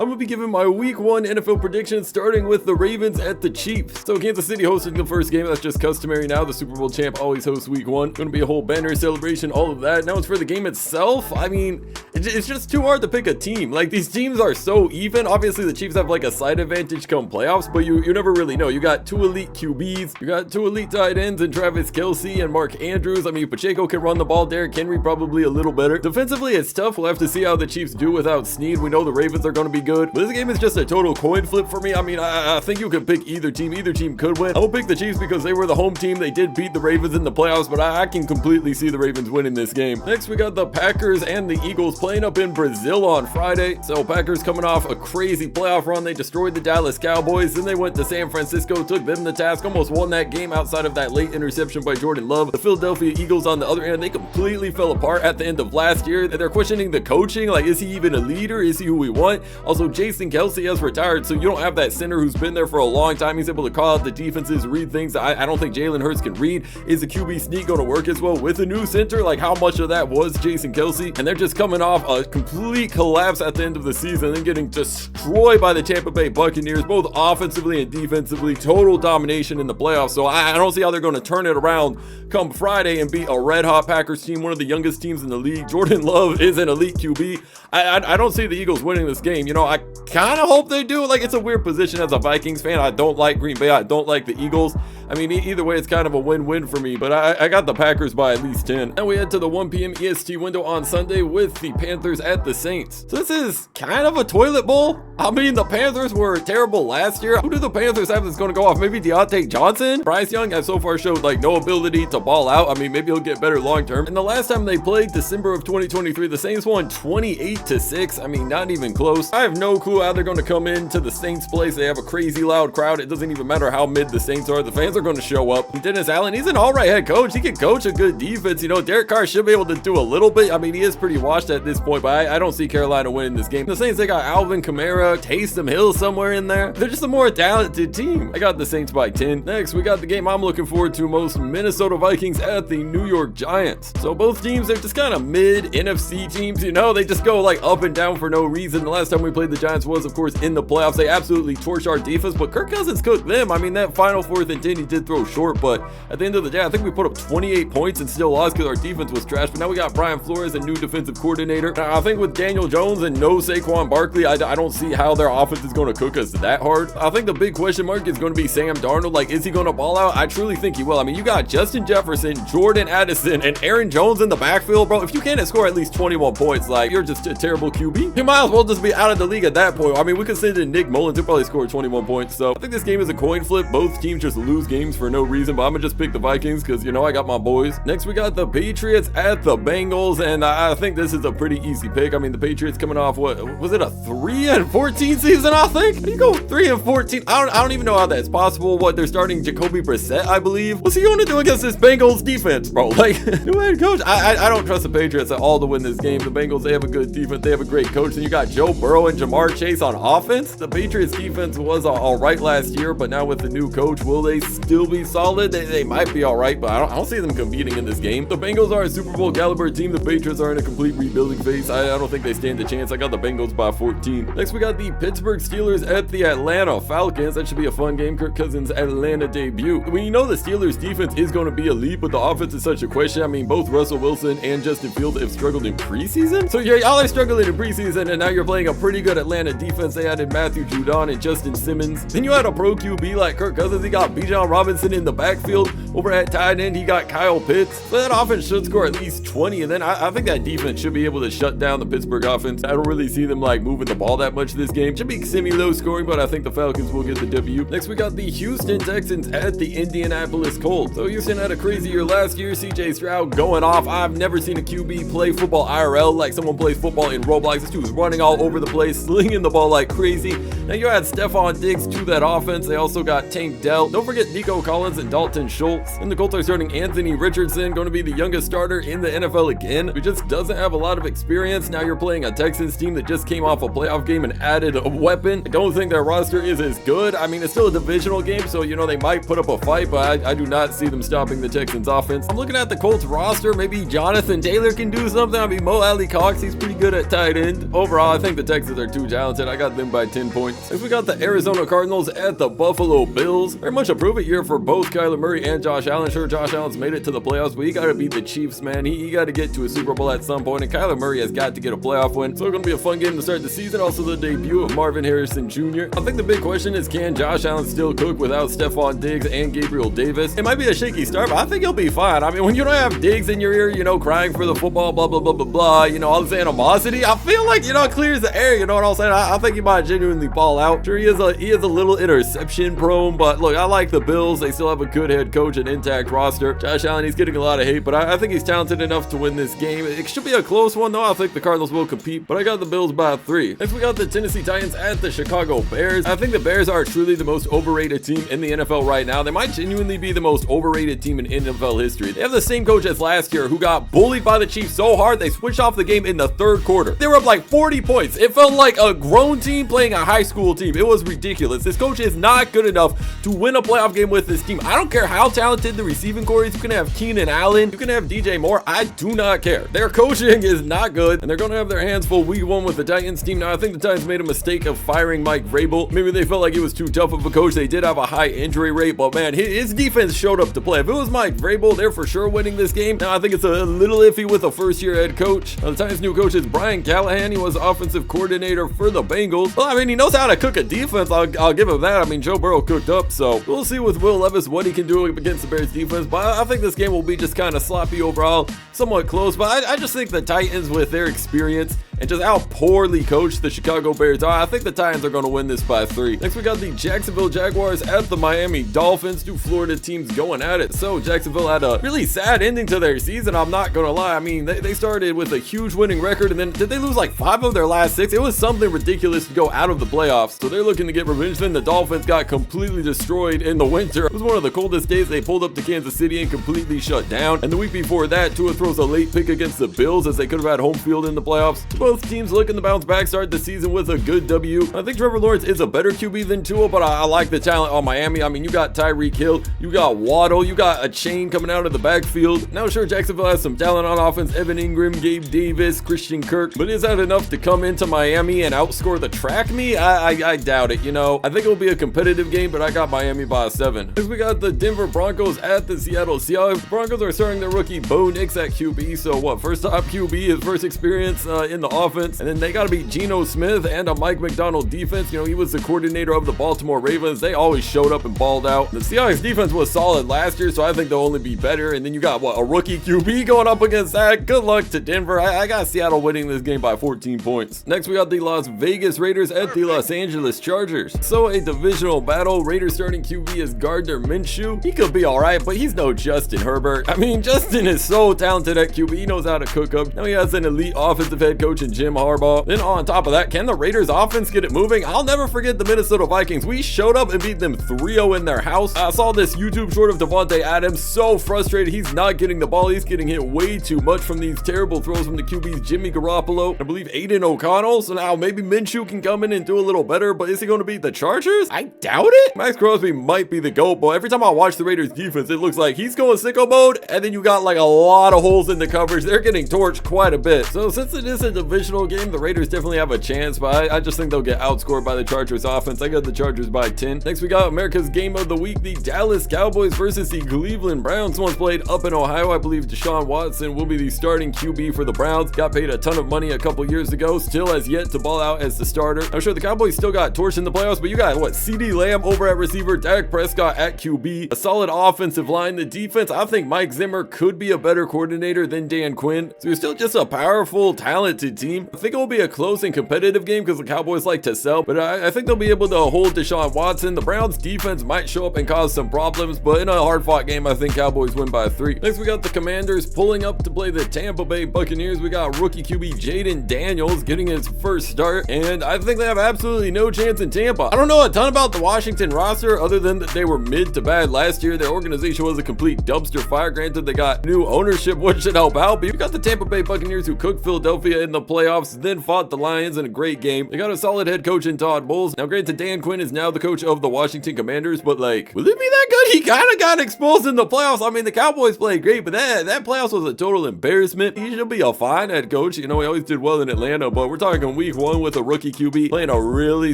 I'm going to be giving my week 1 NFL predictions, starting with the Ravens at the Chiefs. So Kansas City hosting the first game. That's just customary now. The Super Bowl champ always hosts week 1. Going to be a whole banner celebration, all of that. Now it's for the game itself. I mean, it's just too hard to pick a team. Like, these teams are so even. Obviously, the Chiefs have like a side advantage come playoffs, but you never really know. You got 2 elite QBs. You got 2 elite tight ends and Travis Kelce and Mark Andrews. I mean, Pacheco can run the ball. Derrick Henry probably a little better. Defensively, it's tough. We'll have to see how the Chiefs do without Snead. We know the Ravens are going to be good, but this game is just a total coin flip for me. I mean, I think you could pick either team. Either team could win. I'll pick the Chiefs because they were the home team. They did beat the Ravens in the playoffs, but I can completely see the Ravens winning this game. Next, we got the Packers and the Eagles playing up in Brazil on Friday. So Packers coming off a crazy playoff run. They destroyed the Dallas Cowboys. Then they went to San Francisco, took them to task, almost won that game outside of that late interception by Jordan Love. The Philadelphia Eagles on the other end, they completely fell apart at the end of last year. They're questioning the coaching. Like, is he even a leader? Is he who we want? Also, Jason Kelce has retired, so you don't have that center who's been there for a long time. He's able to call out the defenses, read things I don't think Jalen Hurts can read. Is the QB sneak going to work as well with a new center? Like, how much of that was Jason Kelce? And they're just coming off a complete collapse at the end of the season and getting destroyed by the Tampa Bay Buccaneers, both offensively and defensively. Total domination in the playoffs. So I don't see how they're going to turn it around come Friday and beat a red-hot Packers team, one of the youngest teams in the league. Jordan Love is an elite QB. I don't see the Eagles winning this game. You know, I kind of hope they do. Like, it's a weird position as a Vikings fan. I don't like Green Bay. I don't like the Eagles. I mean, either way, it's kind of a win-win for me, but I got the Packers by at least 10. Now we head to the 1 p.m. EST window on Sunday with the Panthers at the Saints. So this is kind of a toilet bowl. I mean, the Panthers were terrible last year. Who do the Panthers have that's going to go off? Maybe Deontay Johnson? Bryce Young has so far showed like no ability to ball out. I mean, maybe he'll get better long-term. And the last time they played, December of 2023, the Saints won 28-6. I mean, not even close. I have no clue how they're going to come into the Saints place. They have a crazy loud crowd. It doesn't even matter how mid the Saints are. The fans are going to show up. Dennis Allen, he's an all right head coach. He can coach a good defense. You know, Derek Carr should be able to do a little bit. I mean, he is pretty washed at this point, but I don't see Carolina winning this game. The Saints, they got Alvin Kamara, Taysom Hill somewhere in there. They're just a more talented team. I got the Saints by 10. Next, we got the game I'm looking forward to most, Minnesota Vikings at the New York Giants. So both teams, they're just kind of mid NFC teams. You know, they just go like up and down for no reason. The last time we played the Giants was, of course, in the playoffs. They absolutely torched our defense, but Kirk Cousins cooked them. I mean, that final 4th and 10, he did throw short, but at the end of the day, I think we put up 28 points and still lost because our defense was trash. But now we got Brian Flores, a new defensive coordinator. Now, I think with Daniel Jones and no Saquon Barkley, I don't see how their offense is going to cook us that hard. I think the big question mark is going to be Sam Darnold. Like, is he going to ball out? I truly think he will. I mean, you got Justin Jefferson, Jordan Addison, and Aaron Jones in the backfield, bro. If you can't score at least 21 points, like, you're just a terrible QB. You might as well just be out of the league at that point. I mean, we could say that Nick Mullins will probably score 21 points. So I think this game is a coin flip. Both teams just lose games for no reason, but I'm going to just pick the Vikings because, you know, I got my boys. Next, we got the Patriots at the Bengals, and I think this is a pretty easy pick. I mean, the Patriots coming off, what was it, a 3-14 season, I think? You go 3-14. I don't even know how that's possible. What, they're starting Jacoby Brissett, I believe. What's he going to do against this Bengals defense, bro? Like, new head coach. I don't trust the Patriots at all to win this game. The Bengals, they have a good defense. They have a great coach. And you got Joe Burrow and Jamar Chase on offense. The Patriots defense was all right last year, but now with the new coach, will they still be solid? They might be all right, but I don't see them competing in this game. The Bengals are a Super Bowl caliber team. The Patriots are in a complete rebuilding phase. I don't think they stand a chance. I got the Bengals by 14. Next, we got the Pittsburgh Steelers at the Atlanta Falcons. That should be a fun game. Kirk Cousins' Atlanta debut. We know the Steelers defense is going to be elite, but the offense is such a question. I mean, both Russell Wilson and Justin Fields have struggled in preseason. So yeah, y'all are struggling in preseason, and now you're playing a pretty good Atlanta defense. They added Matthew Judon and Justin Simmons. Then you had a pro QB like Kirk Cousins. He got Bijan Robinson in the backfield. Over at tight end, he got Kyle Pitts. So that offense should score at least 20, and then I think that defense should be able to shut down the Pittsburgh offense. I don't really see them like moving the ball that much this game. Should be semi-low scoring, but I think the Falcons will get the W. Next, we got the Houston Texans at the Indianapolis Colts. So Houston had a crazy year last year. CJ Stroud going off. I've never seen a QB play football IRL like someone plays football in Roblox. This dude was running all over the place, slinging the ball like crazy. Now you add Stephon Diggs to that offense. They also got Tank Dell. Don't forget Nico Collins and Dalton Schultz. And the Colts are starting Anthony Richardson, going to be the youngest starter in the NFL again, who just doesn't have a lot of experience. Now you're playing a Texans team that just came off a playoff game and added weapon. I don't think their roster is as good. I mean, it's still a divisional game, so, you know, they might put up a fight, but I do not see them stopping the Texans offense. I'm looking at the Colts roster. Maybe Jonathan Taylor can do something. I mean, Mo Alley Cox, he's pretty good at tight end. Overall, I think the Texans are too talented. I got them by 10 points. Next, we got the Arizona Cardinals at the Buffalo Bills. Very much a prove-it year for both Kyler Murray and Josh Allen. Sure, Josh Allen's made it to the playoffs, but he got to beat the Chiefs, man. He got to get to a Super Bowl at some point, and Kyler Murray has got to get a playoff win. So it's going to be a fun game to start the season. Also, the debut of Marvin Harrison Jr. I think the big question is, can Josh Allen still cook without Stephon Diggs and Gabriel Davis? It might be a shaky start, but I think he'll be fine. I mean, when you don't have Diggs in your ear, you know, crying for the football, blah, blah, blah, blah, blah, you know, all this animosity, I feel like, you know, it clears the air, you know what I'm saying? I think he might genuinely ball out. Sure, he is a little interception prone, but look, I like the Bills. They still have a good head coach and intact roster. Josh Allen, he's getting a lot of hate, but I think he's talented enough to win this game. It should be a close one, though. I think the Cardinals will compete, but I got the Bills by 3. Next, we got the Tennessee Titans at the Chicago Bears. I think the Bears are truly the most overrated team in the NFL right now. They might genuinely be the most overrated team in NFL history. They have the same coach as last year, who got bullied by the Chiefs so hard they switched off the game in the 3rd quarter. They were up like 40 points. It felt like a grown team playing a high school team. It was ridiculous. This coach is not good enough to win a playoff game with this team. I don't care how talented the receiving core is. You can have Keenan Allen, you can have DJ Moore. I do not care. Their coaching is not good, and they're going to have their hands full week 1 with the Titans team. Now, I think the Titans made a mistake of firing Mike Vrabel. Maybe they felt like he was too tough of a coach. They did have a high injury rate, but man, his defense showed up to play. If it was Mike Vrabel, they're for sure winning this game. Now, I think it's a little iffy with a first-year head coach. Now, the Titans' new coach is Brian Callahan. He was offensive coordinator for the Bengals. Well, I mean, he knows how to cook a defense. I'll give him that. I mean, Joe Burrow cooked up, so we'll see with Will Levis what he can do against the Bears defense, but I think this game will be just kind of sloppy overall, somewhat close, but I just think the Titans, with their experience and just how poorly coached the Chicago Bears are, I think the Titans are going to win this by 3. Next, we got the Jacksonville Jaguars at the Miami Dolphins. 2 Florida teams going at it. So Jacksonville had a really sad ending to their season, I'm not going to lie. I mean, they started with a huge winning record, and then did they lose like 5 of their last 6? It was something ridiculous to go out of the playoffs. So they're looking to get revenge. Then the Dolphins got completely destroyed in the winter. It was one of the coldest days. They pulled up to Kansas City and completely shut down. And the week before that, Tua throws a late pick against the Bills, as they could have had home field in the playoffs. Both teams looking to bounce back, start the season with a good W. I think Trevor Lawrence is a better QB than Tua, but I like the talent on Miami. I mean, you got Tyreek Hill, you got Waddle, you got a chain coming out of the backfield. Now, sure, Jacksonville has some talent on offense. Evan Ingram, Gabe Davis, Christian Kirk, but is that enough to come into Miami and outscore the track meet? I doubt it, you know. I think it will be a competitive game, but I got Miami by 7. Next, we got the Denver Broncos at the Seattle Seahawks. Broncos are starting their rookie Bo Nix at QB, so what, first top QB, his first experience in the offense, and then they got to beat Geno Smith and a Mike McDonald defense. You know, he was the coordinator of the Baltimore Ravens. They always showed up and balled out. The Seahawks defense was solid last year, so I think they'll only be better, and then you got, what, a rookie QB going up against that. Good luck to Denver. I got Seattle winning this game by 14 points. Next, we got the Las Vegas Raiders at the Los Angeles Chargers. So a divisional battle. Raiders starting QB is Gardner Minshew. He could be all right, but he's no Justin Herbert. I mean, Justin is so talented at QB. He knows how to cook up. Now he has an elite offensive head coach in Jim Harbaugh. Then on top of that, can the Raiders offense get it moving? I'll never forget the Minnesota Vikings. We showed up and beat them 3-0 in their house. I saw this YouTube short of Devontae Adams. So frustrated. He's not getting the ball. He's getting hit way too much from these terrible throws from the QBs, Jimmy Garoppolo, I believe Aiden O'Connell. So now maybe Minshew can come in and do a little better, but is he going to beat the Chargers? I doubt it. Max Crosby might be the GOAT, but every time I watch the Raiders defense, it looks like he's going sicko mode, and then you got like a lot of holes in the coverage. They're getting torched quite a bit. So since it is a divisional game, the Raiders definitely have a chance, but I just think they'll get outscored by the Chargers offense. I got the Chargers by 10. Next, we got America's game of the week, the Dallas Cowboys versus the Cleveland Browns. This one's played up in Ohio. I believe Deshaun Watson will be the starting QB for the Browns. Got paid a ton of money a couple years ago. Still has yet to ball out as the starter. I'm sure the Cowboys still got torched in the playoffs, but you got, what, CeeDee Lamb over at receiver, Dak Prescott at QB, a solid offensive line. The defense, I think Mike Zimmer could be a better coordinator than Dan Quinn. So you're still just a powerful, talented team. I think it will be a close and competitive game because the Cowboys like to sell, but I think they'll be able to hold Deshaun Watson. The Browns defense might show up and cause some problems, but in a hard-fought game, I think Cowboys win by 3. Next, we got the Commanders pulling up to play the Tampa Bay Buccaneers. We got rookie QB Jaden Daniels getting his first start, and I think they have absolutely no chance in Tampa. I don't know a ton about the Washington roster other than that they were mid to bad last year. Their organization was a complete dumpster fire. Granted, they got new ownership, which should help out, but you got the Tampa Bay Buccaneers who cooked Philadelphia in the playoffs, then fought the Lions in a great game. They got a solid head coach in Todd Bowles. Now granted, Dan Quinn is now the coach of the Washington Commanders, but like, will it be that good? He kind of got exposed in the playoffs. I mean, the Cowboys played great, but that playoffs was a total embarrassment. He should be a fine head coach. You know, he always did well in Atlanta, but we're talking week 1 with a rookie QB playing a really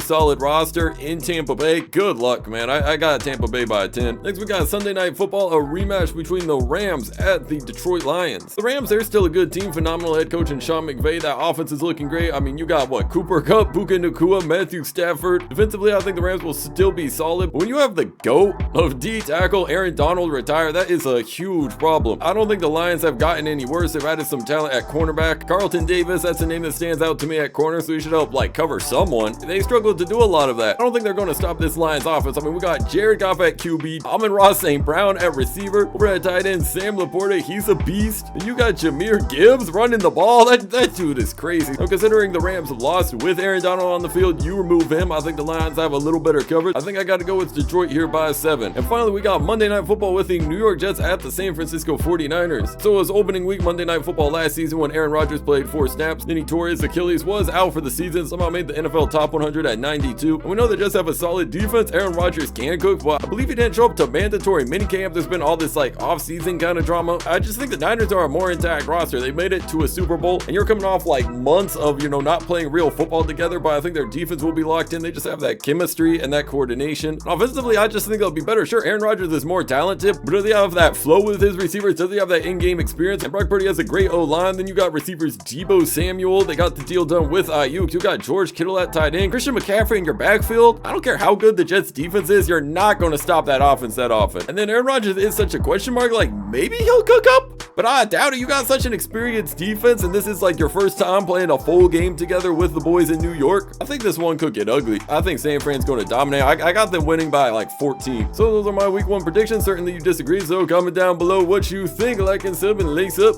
solid roster in Tampa Bay. Good luck, man. I got Tampa Bay by 10. Next, we got Sunday Night Football, a rematch between the Rams at the Detroit Lions. The Rams, they're still a good team. Phenomenal head coach in Sean McVay. That offense is looking great. I mean, you got what? Cooper Kupp, Puka Nacua, Matthew Stafford. Defensively, I think the Rams will still be solid. But when you have the GOAT of D tackle Aaron Donald retire, that is a huge problem. I don't think the Lions have gotten any worse. They've added some talent at cornerback. Carlton Davis, that's a name that stands out to me at corner, so he should help like cover someone. They struggled to do a lot of that. I don't think they're going to stop this Lions offense. I mean, we got Jared Goff at QB, Amon-Ra St. Brown at receiver, over at tight end Sam Laporta, he's a beast. And you got Jahmyr Gibbs running the ball. That dude is crazy. Now, considering the Rams lost with Aaron Donald on the field, you remove him, I think the Lions have a little better coverage. I think I got to go with Detroit here by 7. And finally, we got Monday Night Football with the New York Jets at the San Francisco 49ers. So it was opening week Monday Night Football last season when Aaron Rodgers played 4 snaps. Then he tore his Achilles, was out for the season, somehow made the NFL top 100 at 92. And we know they just have a solid defense. Aaron Rodgers can cook, but I believe he didn't show up to mandatory minicamp. There's been all this like off-season kind of drama. I just think the Niners are a more intact roster. They made it to a Super Bowl, and you're coming off like months of, you know, not playing real football together, but I think their defense will be locked in. They just have that chemistry and that coordination. And offensively, I just think they'll be better. Sure, Aaron Rodgers is more talented, but does he have that flow with his receivers? Does he have that in-game experience? And Brock Purdy has a great O-line. Then you got receivers Deebo Samuel. They got the deal done with Ayuk. You got George Kittle at tight end. Christian McCaffrey in your backfield. I don't care how good the Jets defense is, you're not going to stop that offense that often. And then Aaron Rodgers is such a question mark, like maybe he'll cook up, but I doubt it. You got such an experienced defense, and this is like your first time playing a full game together with the boys in New York. I think this one could get ugly. I think San Fran's going to dominate. I got them winning by like 14. So those are my week 1 predictions. Certainly you disagree, so comment down below what you think. Like and sub and lace up.